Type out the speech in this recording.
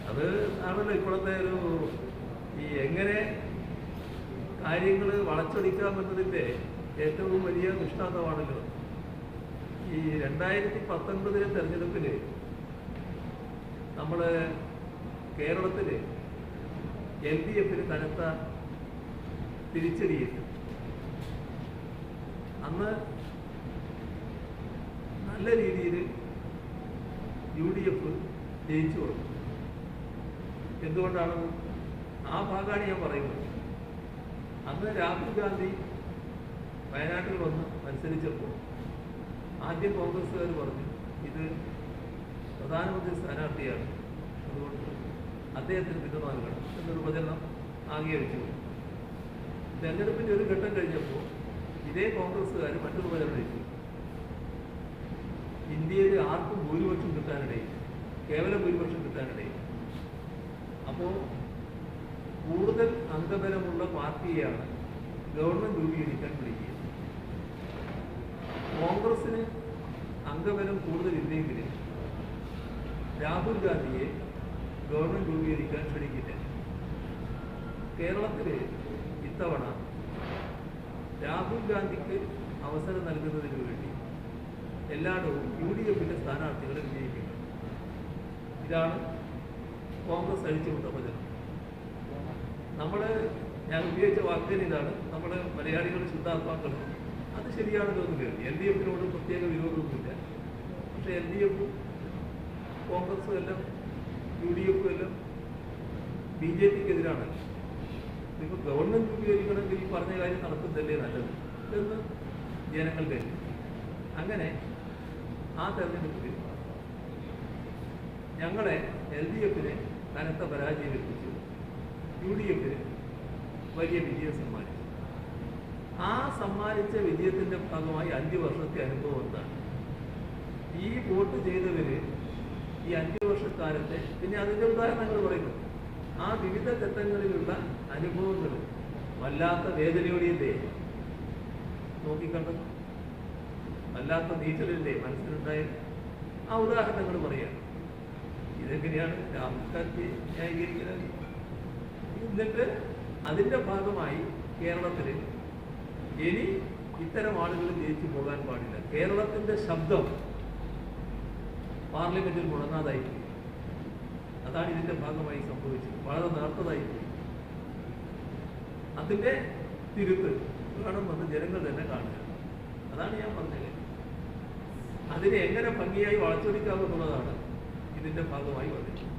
അത് ആണല്ലോ ഇപ്പോഴത്തെ ഒരു എങ്ങനെ കാര്യങ്ങൾ വളച്ചൊടിക്കാമെന്നതിൻ്റെ ഏറ്റവും വലിയ ദൃഷ്ടാന്തമാണല്ലോ. ഈ 2019 തെരഞ്ഞെടുപ്പിൽ നമ്മൾ കേരളത്തിൽ LDF കനത്ത തിരിച്ചടിയിട്ട് അന്ന് നല്ല രീതിയിൽ UDF ജയിച്ചു കൊടുത്തു. എന്തുകൊണ്ടാണ് ആ ഭാഗമാണ് ഞാൻ പറയുന്നത്. അന്ന് രാഹുൽ ഗാന്ധി വയനാട്ടിൽ വന്ന് മത്സരിച്ചപ്പോൾ ആദ്യം കോൺഗ്രസ്സുകാർ പറഞ്ഞു ഇത് പ്രധാനമന്ത്രി സ്ഥാനാർത്ഥിയാണ്, അതുകൊണ്ട് അദ്ദേഹത്തിന് പിന്തുണ നൽകണം എന്നൊരു പ്രചരണം അംഗീകരിച്ചു. തെരഞ്ഞെടുപ്പിൻ്റെ ഒരു ഘട്ടം കഴിഞ്ഞപ്പോൾ ഇതേ കോൺഗ്രസ്സുകാർ മറ്റൊരു പ്രചരണം വെച്ചു. ഇന്ത്യയിൽ ആർക്കും ഭൂരിപക്ഷം കിട്ടാനിടയിൽ, കേവലം ഭൂരിപക്ഷം കിട്ടാനിടയിൽ. അപ്പോൾ കൂടുതൽ അംഗബലമുള്ള പാർട്ടിയെയാണ് ഗവൺമെൻറ് രൂപീകരിക്കാൻ വിളിക്കുക. കോൺഗ്രസ്സിന് അംഗബലം കൂടുതലില്ലെങ്കിൽ രാഹുൽ ഗാന്ധിയെ ഗവൺമെൻറ് രൂപീകരിക്കാൻ ക്ഷണിക്കില്ല. കേരളത്തിൽ ഇത്തവണ രാഹുൽ ഗാന്ധിക്ക് അവസരം നൽകുന്നതിന് വേണ്ടി എല്ലായിടവും UDF സ്ഥാനാർത്ഥികളെ വിജയിക്കുന്നു. ഇതാണ് കോൺഗ്രസ് അഴിച്ചുവിട്ട പ്രചരണം. ഞാൻ ഉപയോഗിച്ച വാക്കിന് ഇതാണ്, നമ്മൾ മലയാളികൾ ശുദ്ധാത്മാക്കൾ. അത് ശരിയാണല്ലോ എന്ന് കരുതി. LDF പ്രത്യേക വിരോധമൊന്നുമില്ല. പക്ഷേ LDF കോൺഗ്രസും എല്ലാം UDF എല്ലാം BJPക്ക് എതിരാണ്. ഇപ്പോൾ ഗവൺമെൻറ് രൂപീകരിക്കണമെങ്കിൽ ഈ പറഞ്ഞ കാര്യം നടക്കുന്നതല്ലേ നല്ലത് എന്ന് ജനങ്ങൾ കരുതി. അങ്ങനെ ആ തെരഞ്ഞെടുപ്പിൽ ഞങ്ങളെ LDF കനത്ത പരാജയം എത്തിച്ചു, UDF വലിയ വിജയം സമ്മാനിച്ചു. ആ സമ്മാനിച്ച വിജയത്തിൻ്റെ ഭാഗമായി 5 വർഷത്തെ അനുഭവം എന്താണ്? ഈ വോട്ട് ചെയ്തവർ ഈ 5 വർഷക്കാലത്തെ, പിന്നെ അതിൻ്റെ ഉദാഹരണങ്ങൾ പറയുന്നു, ആ വിവിധ ഘട്ടങ്ങളിലുള്ള അനുഭവങ്ങൾ വല്ലാത്ത വേദനയോടെയല്ലേ നോക്കിക്കണ്ടത്, വല്ലാത്ത നീച്ചലില്ലേ മനസ്സിലുണ്ടായത്. ആ ഉദാഹരണങ്ങൾ പറയാം. ഇതെങ്ങനെയാണ് രാഷ്ട്രീയത്തെ ന്യായീകരിക്കുന്നത്? എന്നിട്ട് അതിൻ്റെ ഭാഗമായി കേരളത്തിൽ ഇനി ഇത്തരം ആളുകൾ ജയിച്ചു പോകാൻ പാടില്ല. കേരളത്തിൻ്റെ ശബ്ദം പാർലമെന്റിൽ മുടങ്ങാതായിപ്പോയി. അതാണ് ഇതിൻ്റെ ഭാഗമായി സംഭവിച്ചത്. വളരെ നേർത്തതായിപ്പോയി. അതിൻ്റെ തിരുത്ത് വേണമെന്ന് ജനങ്ങൾ തന്നെ കാണുക. അതാണ് ഞാൻ പറഞ്ഞത്. അതിനെ എങ്ങനെ ഭംഗിയായി വളച്ചൊടിക്കാമെന്നുള്ളതാണ് ഇതിൻ്റെ ഭാഗമായി വന്നിട്ടുള്ളത്.